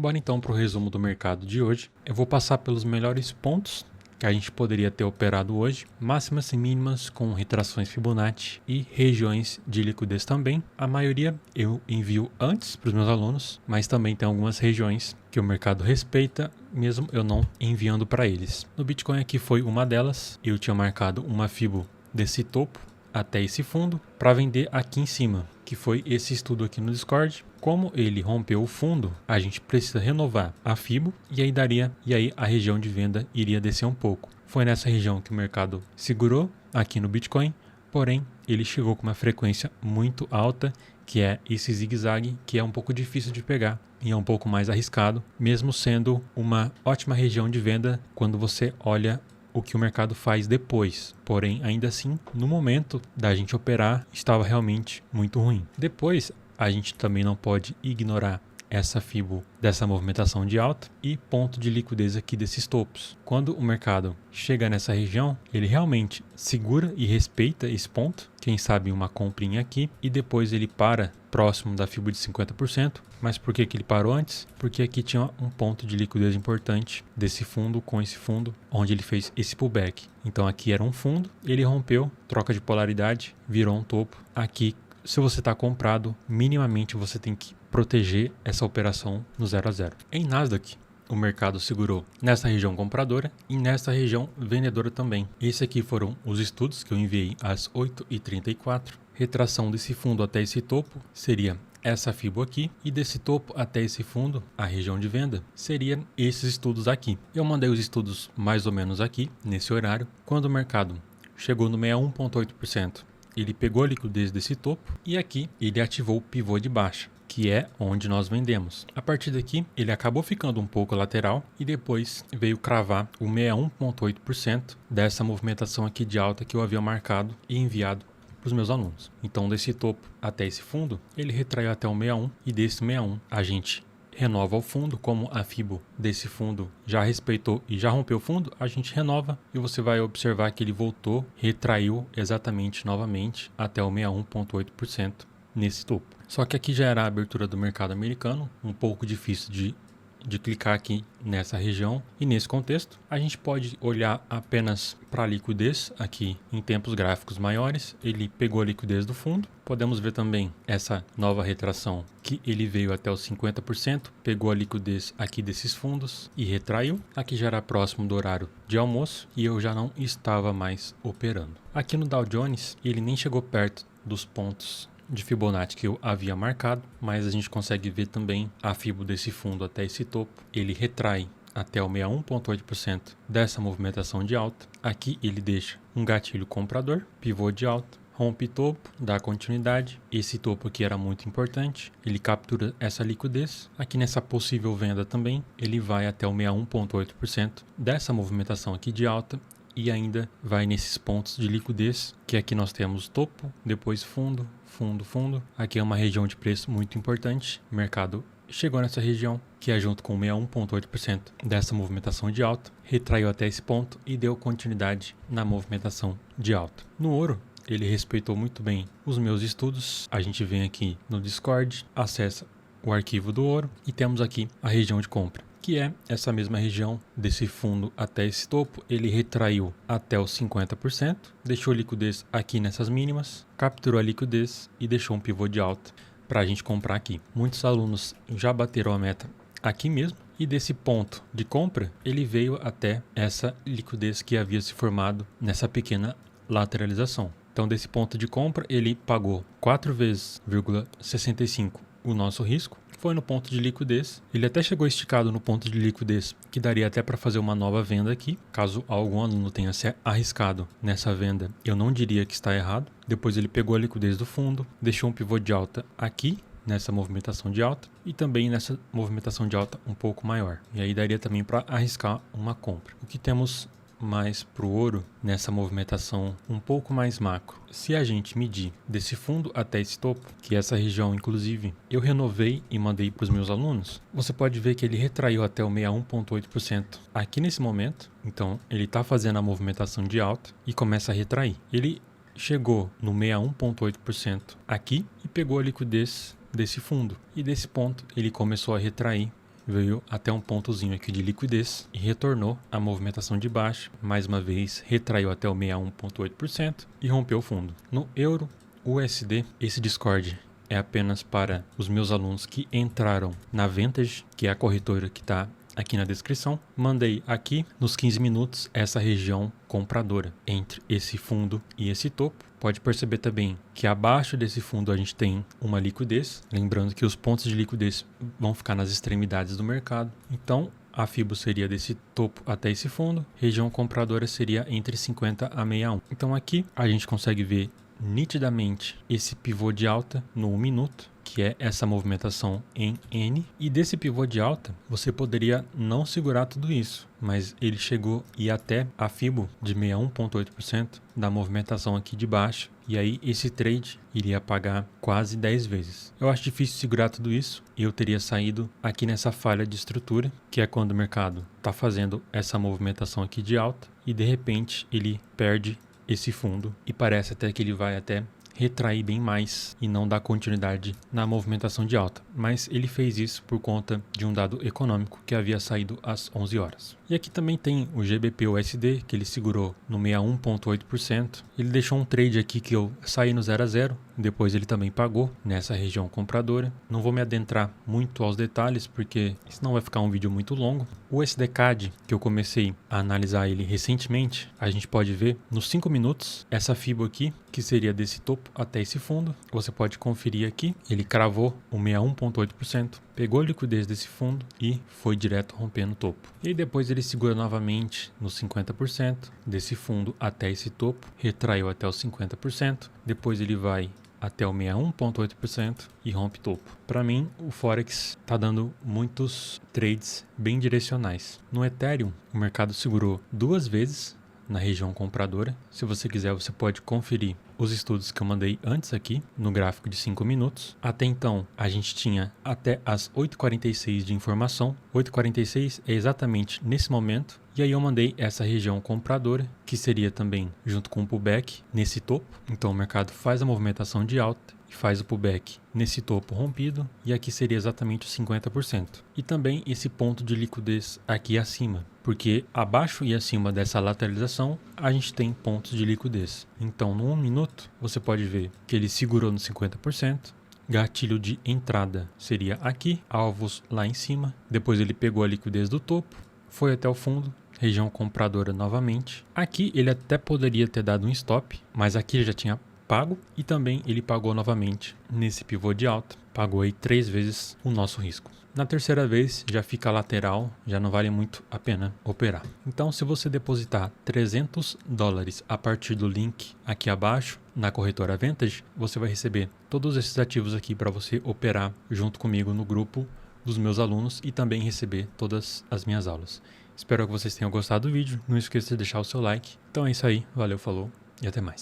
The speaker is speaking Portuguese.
Bora então para o resumo do mercado de hoje. Eu vou passar pelos melhores pontos que a gente poderia ter operado hoje, máximas e mínimas com retrações Fibonacci e regiões de liquidez também. A maioria eu envio antes para os meus alunos, mas também tem algumas regiões que o mercado respeita, mesmo eu não enviando para eles. No Bitcoin aqui foi uma delas, eu tinha marcado uma Fibo desse topo até esse fundo para vender aqui em cima, que foi esse estudo aqui no Discord. Como ele rompeu o fundo, a gente precisa renovar a Fibo e aí a região de venda iria descer um pouco. Foi nessa região que o mercado segurou aqui no Bitcoin, porém ele chegou com uma frequência muito alta, que é esse zigue-zague, que é um pouco difícil de pegar e é um pouco mais arriscado, mesmo sendo uma ótima região de venda quando você olha o que o mercado faz depois. Porém, ainda assim, no momento da gente operar, estava realmente muito ruim. Depois, a gente também não pode ignorar essa Fibo dessa movimentação de alta e ponto de liquidez aqui desses topos. Quando o mercado chega nessa região, ele realmente segura e respeita esse ponto, quem sabe uma comprinha aqui, e depois ele para próximo da Fibo de 50%. Mas por que ele parou antes? Porque aqui tinha um ponto de liquidez importante desse fundo com esse fundo, onde ele fez esse pullback. Então aqui era um fundo, ele rompeu, troca de polaridade, virou um topo. Aqui, se você está comprado, minimamente você tem que proteger essa operação no 0 a 0. Em Nasdaq, o mercado segurou nessa região compradora e nessa região vendedora também. Esses aqui foram os estudos que eu enviei às 8h34. Retração desse fundo até esse topo seria essa Fibo aqui, e desse topo até esse fundo, a região de venda, seria esses estudos aqui. Eu mandei os estudos mais ou menos aqui, nesse horário. Quando o mercado chegou no 61,8%, ele pegou a liquidez desse topo e aqui ele ativou o pivô de baixa, que é onde nós vendemos. A partir daqui, ele acabou ficando um pouco lateral e depois veio cravar o 61,8% dessa movimentação aqui de alta que eu havia marcado e enviado para os meus alunos. Então, desse topo até esse fundo, ele retraiu até o 61 e desse 61 a gente renova o fundo. Como a Fibo desse fundo já respeitou e já rompeu o fundo, a gente renova e você vai observar que ele voltou, retraiu exatamente novamente até o 61,8% nesse topo. Só que aqui já era a abertura do mercado americano, um pouco difícil de clicar aqui nessa região, e nesse contexto a gente pode olhar apenas para a liquidez aqui em tempos gráficos maiores. Ele pegou a liquidez do fundo, podemos ver também essa nova retração que ele veio até os 50%, pegou a liquidez aqui desses fundos e retraiu. Aqui já era próximo do horário de almoço e eu já não estava mais operando. Aqui no Dow Jones ele nem chegou perto dos pontos de Fibonacci que eu havia marcado, mas a gente consegue ver também a Fibo desse fundo até esse topo. Ele retrai até o 61,8% dessa movimentação de alta. Aqui ele deixa um gatilho comprador, pivô de alta, rompe topo, dá continuidade. Esse topo aqui era muito importante, ele captura essa liquidez. Aqui nessa possível venda também, ele vai até o 61,8% dessa movimentação aqui de alta e ainda vai nesses pontos de liquidez, que aqui nós temos topo, depois fundo, fundo, fundo. Aqui é uma região de preço muito importante. O mercado chegou nessa região, que é junto com 61,8% dessa movimentação de alta, retraiu até esse ponto e deu continuidade na movimentação de alta. No ouro, ele respeitou muito bem os meus estudos. A gente vem aqui no Discord, acessa o arquivo do ouro e temos aqui a região de compra, que é essa mesma região desse fundo até esse topo. Ele retraiu até os 50%, deixou liquidez aqui nessas mínimas, capturou a liquidez e deixou um pivô de alta para a gente comprar aqui. Muitos alunos já bateram a meta aqui mesmo, e desse ponto de compra ele veio até essa liquidez que havia se formado nessa pequena lateralização. Então, desse ponto de compra ele pagou 4 vezes 0,65 o nosso risco. Foi no ponto de liquidez, ele até chegou esticado no ponto de liquidez, que daria até para fazer uma nova venda aqui. Caso algum aluno tenha se arriscado nessa venda, eu não diria que está errado. Depois ele pegou a liquidez do fundo, deixou um pivô de alta aqui, nessa movimentação de alta, e também nessa movimentação de alta um pouco maior. E aí daria também para arriscar uma compra. O que temos mais para o ouro nessa movimentação um pouco mais macro? Se a gente medir desse fundo até esse topo, que essa região inclusive eu renovei e mandei para os meus alunos, você pode ver que ele retraiu até o 61,8% aqui nesse momento. Então ele está fazendo a movimentação de alta e começa a retrair. Ele chegou no 61,8% aqui e pegou a liquidez desse fundo, e desse ponto ele começou a retrair veio até um pontozinho aqui de liquidez e retornou a movimentação de baixo. Mais uma vez, retraiu até o 61,8% e rompeu o fundo. No euro USD, esse Discord é apenas para os meus alunos que entraram na Vantage, que é a corretora que está aqui na descrição. Mandei aqui nos 15 minutos essa região compradora entre esse fundo e esse topo. Pode perceber também que abaixo desse fundo a gente tem uma liquidez. Lembrando que os pontos de liquidez vão ficar nas extremidades do mercado. Então, a FIBO seria desse topo até esse fundo. Região compradora seria entre 50 a 61. Então aqui a gente consegue ver nitidamente esse pivô de alta no 1 minuto, que é essa movimentação em N. E desse pivô de alta, você poderia não segurar tudo isso, mas ele chegou a ir até a FIBO de 61,8% da movimentação aqui de baixo. E aí esse trade iria pagar quase 10 vezes. Eu acho difícil segurar tudo isso e eu teria saído aqui nessa falha de estrutura, que é quando o mercado está fazendo essa movimentação aqui de alta e de repente ele perde esse fundo e parece até que ele vai até retrair bem mais e não dar continuidade na movimentação de alta. Mas ele fez isso por conta de um dado econômico que havia saído às 11 horas. E aqui também tem o GBP/USD, que ele segurou no 61,8%. Ele deixou um trade aqui que eu saí no 0 a 0. Depois ele também pagou nessa região compradora. Não vou me adentrar muito aos detalhes, porque senão vai ficar um vídeo muito longo. O USDCAD, que eu comecei a analisar ele recentemente, a gente pode ver nos 5 minutos essa FIBO aqui, que seria desse topo até esse fundo. Você pode conferir aqui, ele cravou o 61,8%, pegou a liquidez desse fundo e foi direto rompendo o topo. E depois ele segura novamente nos 50% desse fundo até esse topo, retraiu até os 50%, depois ele vai até o 61,8% e rompe topo. Para mim, o Forex está dando muitos trades bem direcionais. No Ethereum, o mercado segurou 2 vezes na região compradora. Se você quiser, você pode conferir os estudos que eu mandei antes aqui no gráfico de 5 minutos. Até então, a gente tinha até as 8h46 de informação. 8h46 é exatamente nesse momento. E aí eu mandei essa região compradora, que seria também junto com o pullback nesse topo. Então o mercado faz a movimentação de alta e faz o pullback nesse topo rompido, e aqui seria exatamente os 50%. E também esse ponto de liquidez aqui acima, porque abaixo e acima dessa lateralização a gente tem pontos de liquidez. Então no 1 minuto você pode ver que ele segurou no 50%, gatilho de entrada seria aqui, alvos lá em cima, depois ele pegou a liquidez do topo, foi até o fundo, região compradora novamente. Aqui ele até poderia ter dado um stop, mas aqui já tinha pago e também ele pagou novamente nesse pivô de alta. Pagou aí 3 vezes o nosso risco. Na terceira vez já fica lateral, já não vale muito a pena operar. Então se você depositar $300 a partir do link aqui abaixo na corretora Vantage, você vai receber todos esses ativos aqui para você operar junto comigo no grupo dos meus alunos e também receber todas as minhas aulas. Espero que vocês tenham gostado do vídeo. Não esqueça de deixar o seu like. Então é isso aí. Valeu, falou e até mais.